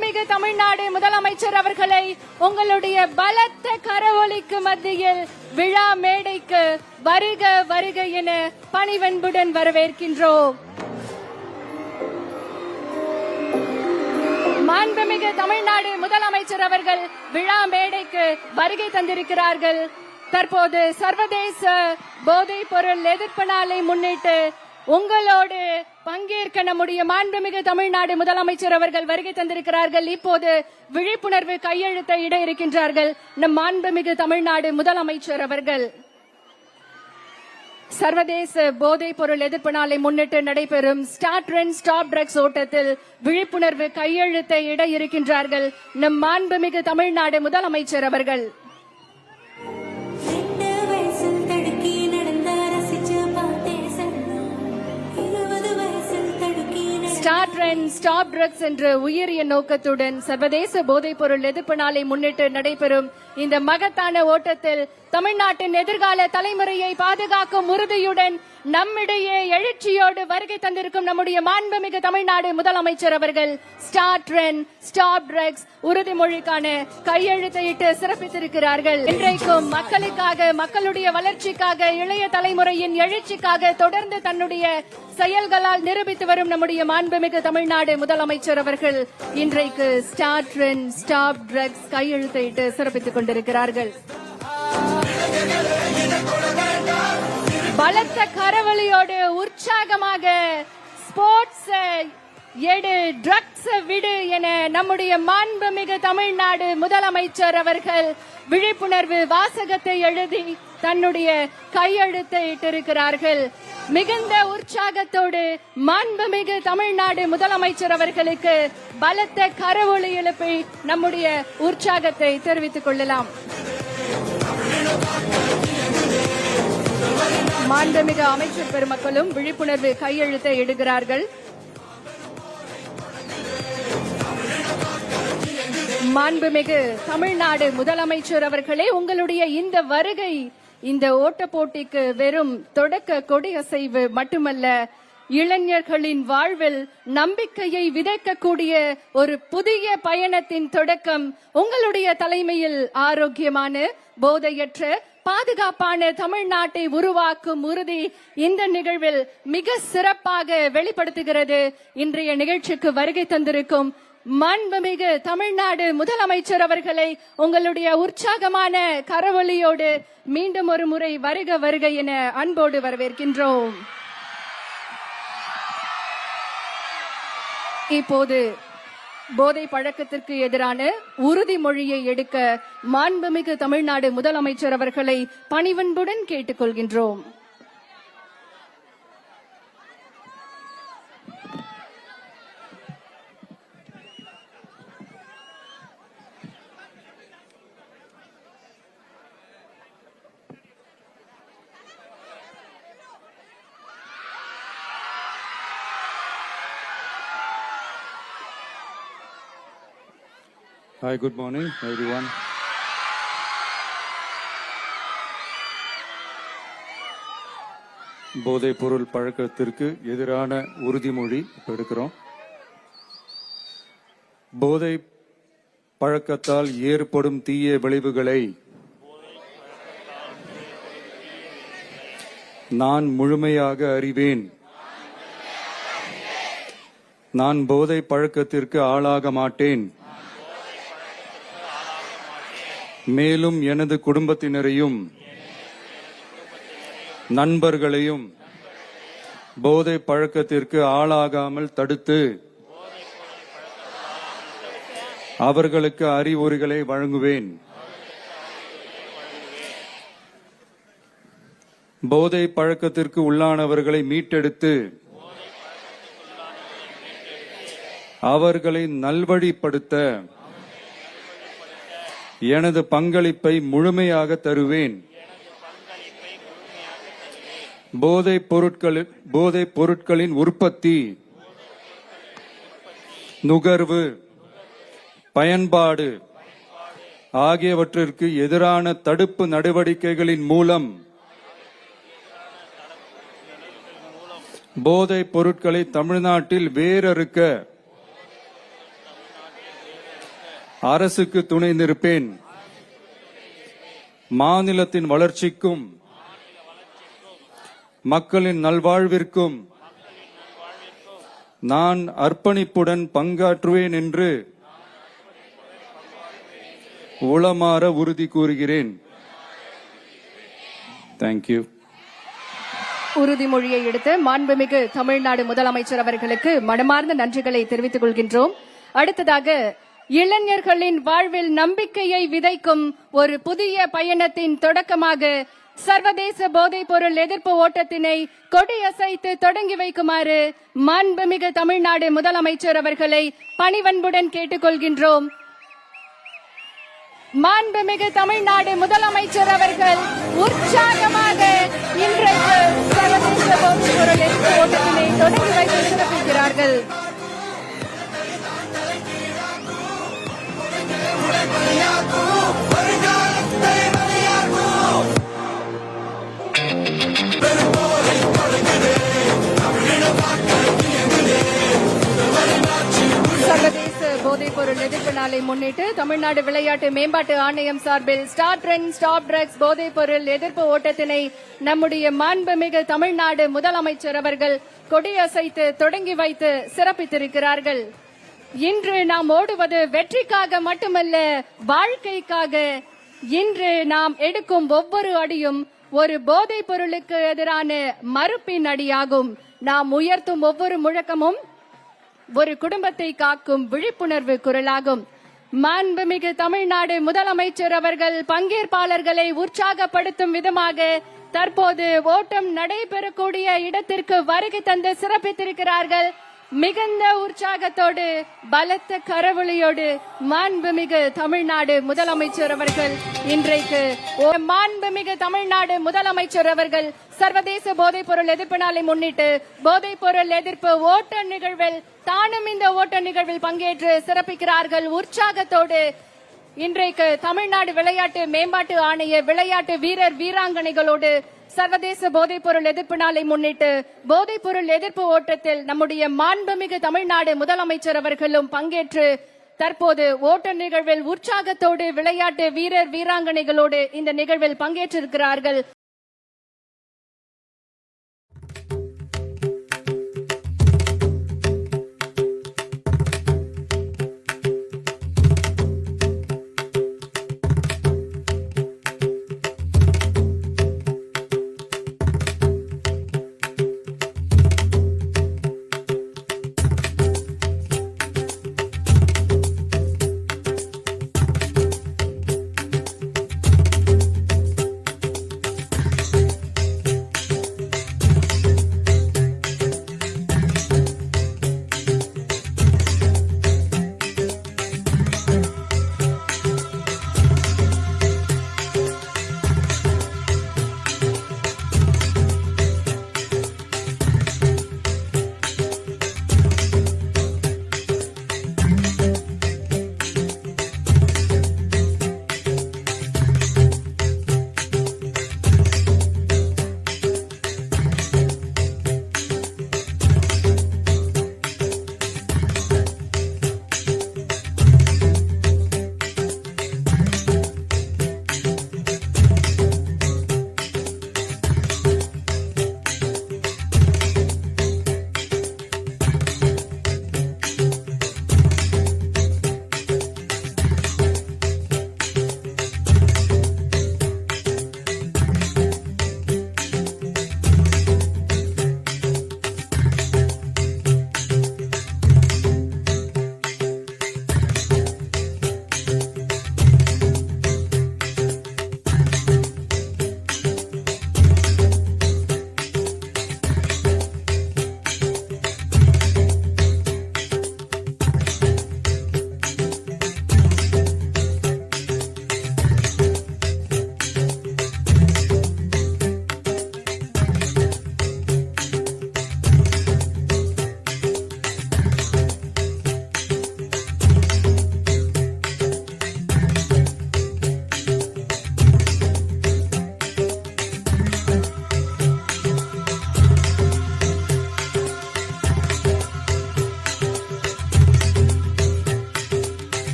மாண்புமிகு தமிழ்நாடு முதலமைச்சர் அவர்களை உங்களுடைய பலத்த கரவொலிக்கு மத்தியில் விழா மேடைக்கு வருக வருக என பணிவன்புடன் வரவேற்கின்றோம். மாண்புமிகு தமிழ்நாடு முதலமைச்சர் அவர்கள் விழா மேடைக்கு வருகை தந்திருக்கிறார்கள். தற்போது சர்வதேச போதைப் பொருள் எதிர்ப்பு நாளை முன்னிட்டு உங்களோடு பங்கேற்க நம்முடைய மாண்புமிகு தமிழ்நாடு முதலமைச்சர் அவர்கள் வருகை தந்திருக்கிறார்கள். இப்போது விழிப்புணர்வு கையெழுத்தை இட இருக்கின்றார்கள் நம் மாண்புமிகு தமிழ்நாடு முதலமைச்சர் அவர்கள். சர்வதேச போதைப் பொருள் எதிர்ப்பு நாளை முன்னிட்டு நடைபெறும் ஸ்டார்ட் ட்ரெண்ட் ஸ்டாப் ட்ரக்ஸ் ஓட்டத்தில் விழிப்புணர்வு கையெழுத்தை இட இருக்கின்றார்கள் நம் மாண்புமிகு தமிழ்நாடு முதலமைச்சர் அவர்கள். ஸ்டார்ட் ட்ரெண்ட் ஸ்டாப் ட்ரக்ஸ் என்ற உயரிய நோக்கத்துடன் சர்வதேச போதைப் பொருள் எதிர்ப்பு நாளை முன்னிட்டு நடைபெறும் இந்த மகத்தான ஓட்டத்தில் தமிழ்நாட்டின் எதிர்கால தலைமுறையை பாதுகாக்கும் உறுதியுடன் நம்மிடையே எழுச்சியோடு வருகை தந்திருக்கும் நம்முடைய மாண்புமிகு தமிழ்நாடு முதலமைச்சர் அவர்கள் ஸ்டார்ட் ட்ரெண்ட் ஸ்டாப் ட்ரக்ஸ் உறுதிமொழிக்கான கையெழுத்தையிட்டு சிறப்பித்திருக்கிறார்கள். இன்றைக்கும் மக்களுக்காக, மக்களுடைய வளர்ச்சிக்காக, இளைய தலைமுறையின் எழுச்சிக்காக தொடர்ந்து தன்னுடைய செயல்களால் நிரூபித்து வரும் நம்முடைய மாண்புமிகு தமிழ்நாடு முதலமைச்சர் அவர்கள் இன்றைக்கு ஸ்டார்ட் ட்ரெண்ட் ஸ்டாப் ட்ரக்ஸ் கையெழுத்தையிட்டு சிறப்பித்துக் கொண்டிருக்கிறார்கள். பலத்த கரவொலியோடு உற்சாகமாக ஸ்போர்ட்ஸ் எடு, ட்ரக்ஸ் விடு என நம்முடைய மாண்புமிகு தமிழ்நாடு முதலமைச்சர் அவர்கள் விழிப்புணர்வு வாசகத்தை எழுதி தன்னுடைய கையெழுத்தை இட்டிருக்கிறார்கள். மிகுந்த உற்சாகத்தோடு மாண்புமிகு தமிழ்நாடு முதலமைச்சர் அவர்களுக்கு பலத்த கரவொலி எழுப்பி நம்முடைய உற்சாகத்தை தெரிவித்துக் கொள்ளலாம். மாண்புமிகு அமைச்சர் பெருமக்களும் விழிப்புணர்வு கையெழுத்தை இடுகிறார்கள். மாண்புமிகு தமிழ்நாடு முதலமைச்சர் அவர்களே, உங்களுடைய இந்த வருகை இந்த ஓட்ட போட்டிக்கு வெறும் தொடக்க கொடியசைவு மட்டுமல்ல, இளைஞர்களின் வாழ்வில் நம்பிக்கையை விதைக்கக்கூடிய ஒரு புதிய பயணத்தின் தொடக்கம். உங்களுடைய தலைமையில் ஆரோக்கியமான, போதையற்ற, பாதுகாப்பான தமிழ்நாட்டை உருவாக்கும் உறுதி இந்த நிகழ்வில் மிக சிறப்பாக வெளிப்படுத்துகிறது. இன்றைய நிகழ்ச்சிக்கு வருகை தந்திருக்கும் மாண்புமிகு தமிழ்நாடு முதலமைச்சர் அவர்களை உங்களுடைய உற்சாகமான கரவொலியோடு மீண்டும் ஒரு முறை வருக வருக என அன்போடு வரவேற்கின்றோம். இப்போது போதை பழக்கத்திற்கு எதிரான உறுதிமொழியை எடுக்க மாண்புமிகு தமிழ்நாடு முதலமைச்சர் அவர்களை பணிவன்புடன் கேட்டுக்கொள்கின்றோம். Hi, good morning, everyone. போதைப் பொருள் பழக்கத்திற்கு எதிரான உறுதிமொழி எடுக்கிறோம். போதை பழக்கத்தால் ஏற்படும் தீய விளைவுகளை நான் முழுமையாக அறிவேன். நான் போதை பழக்கத்திற்கு ஆளாக மாட்டேன். மேலும் எனது குடும்பத்தினரையும் நண்பர்களையும் போதை பழக்கத்திற்கு ஆளாகாமல் தடுத்து அவர்களுக்கு அறிவுரைகளை வழங்குவேன். போதை பழக்கத்திற்கு உள்ளானவர்களை மீட்டெடுத்து அவர்களை நல்வழிப்படுத்த எனது பங்களிப்பை முழுமையாக தருவேன். போதைப் பொருட்களின் உற்பத்தி, நுகர்வு, பயன்பாடு ஆகியவற்றிற்கு எதிரான தடுப்பு நடவடிக்கைகளின் மூலம் போதைப் பொருட்களை தமிழ்நாட்டில் வேரறுக்க அரசுக்கு துணை நிற்பேன். மாநிலத்தின் வளர்ச்சிக்கும் மக்களின் நல்வாழ்விற்கும் நான் அர்ப்பணிப்புடன் பங்காற்றுவேன் என்று உளமாற உறுதி கூறுகிறேன். தேங்க்யூ. உறுதிமொழியை எடுத்த மாண்புமிகு தமிழ்நாடு முதலமைச்சர் அவர்களுக்கு மனமார்ந்த நன்றிகளை தெரிவித்துக் கொள்கின்றோம். அடுத்ததாக இளைஞர்களின் வாழ்வில் நம்பிக்கையை விதைக்கும் ஒரு புதிய பயணத்தின் தொடக்கமாக சர்வதேச போதைப் பொருள் எதிர்ப்பு ஓட்டத்தினை கொடியசைத்து தொடங்கி வைக்குமாறு மாண்புமிகு தமிழ்நாடு முதலமைச்சர் அவர்களை பணிவன்புடன் கேட்டுக்கொள்கின்றோம். மாண்புமிகு தமிழ்நாடு முதலமைச்சர் அவர்கள் உற்சாகமாக இன்றைக்கு சர்வதேச போதைப் பொருள் எதிர்ப்பு ஓட்டத்தினை தொடங்கி வைத்து சிறப்பிக்கிறார்கள். சர்வதேச போதைப் பொருள் எதிர்ப்பு நாளை முன்னிட்டு தமிழ்நாடு விளையாட்டு மேம்பாட்டு ஆணையம் சார்பில் ஸ்டார்ட் ட்ரெண்ட் ஸ்டாப் ட்ரக்ஸ் போதைப் பொருள் எதிர்ப்பு ஓட்டத்தினை நம்முடைய மாண்புமிகு தமிழ்நாடு முதலமைச்சர் அவர்கள் கொடியசைத்து தொடங்கி வைத்து சிறப்பித்திருக்கிறார்கள். இன்று நாம் ஓடுவது வெற்றிக்காக மட்டுமல்ல, வாழ்க்கைக்காக. இன்று நாம் எடுக்கும் ஒவ்வொரு அடியும் ஒரு போதைப் பொருளுக்கு எதிரான மறுப்பின் அடியாகும். நாம் உயர்த்தும் ஒவ்வொரு முழக்கமும் ஒரு குடும்பத்தை காக்கும் விழிப்புணர்வு குரலாகும். மாண்புமிகு தமிழ்நாடு முதலமைச்சர் அவர்கள் பங்கேற்பாளர்களை உற்சாகப்படுத்தும் விதமாக தற்போது ஓட்டம் நடைபெறக்கூடிய இடத்திற்கு வருகை தந்து சிறப்பித்திருக்கிறார்கள். மிகுந்த உற்சாகத்தோடு பலத்த கரவொலியோடு மாண்புமிகு தமிழ்நாடு முதலமைச்சர் அவர்கள் இன்றைக்கு மாண்புமிகு தமிழ்நாடு முதலமைச்சர் அவர்கள் சர்வதேச போதைப் பொருள் எதிர்ப்பு நாளை முன்னிட்டு போதைப் பொருள் எதிர்ப்பு ஓட்ட நிகழ்வில் தானும் இந்த ஓட்ட நிகழ்வில் பங்கேற்று சிறப்பிக்கிறார்கள். உற்சாகத்தோடு இன்றைக்கு தமிழ்நாடு விளையாட்டு மேம்பாட்டு ஆணைய விளையாட்டு வீரர் வீராங்கனைகளோடு சர்வதேச போதைப் பொருள் எதிர்ப்பு நாளை முன்னிட்டு போதைப் பொருள் எதிர்ப்பு ஓட்டத்தில் நம்முடைய மாண்புமிகு தமிழ்நாடு முதலமைச்சர் அவர்களும் பங்கேற்று தற்போது ஓட்ட நிகழ்வில் உற்சாகத்தோடு விளையாட்டு வீரர் வீராங்கனைகளோடு இந்த நிகழ்வில் பங்கேற்றிருக்கிறார்கள்.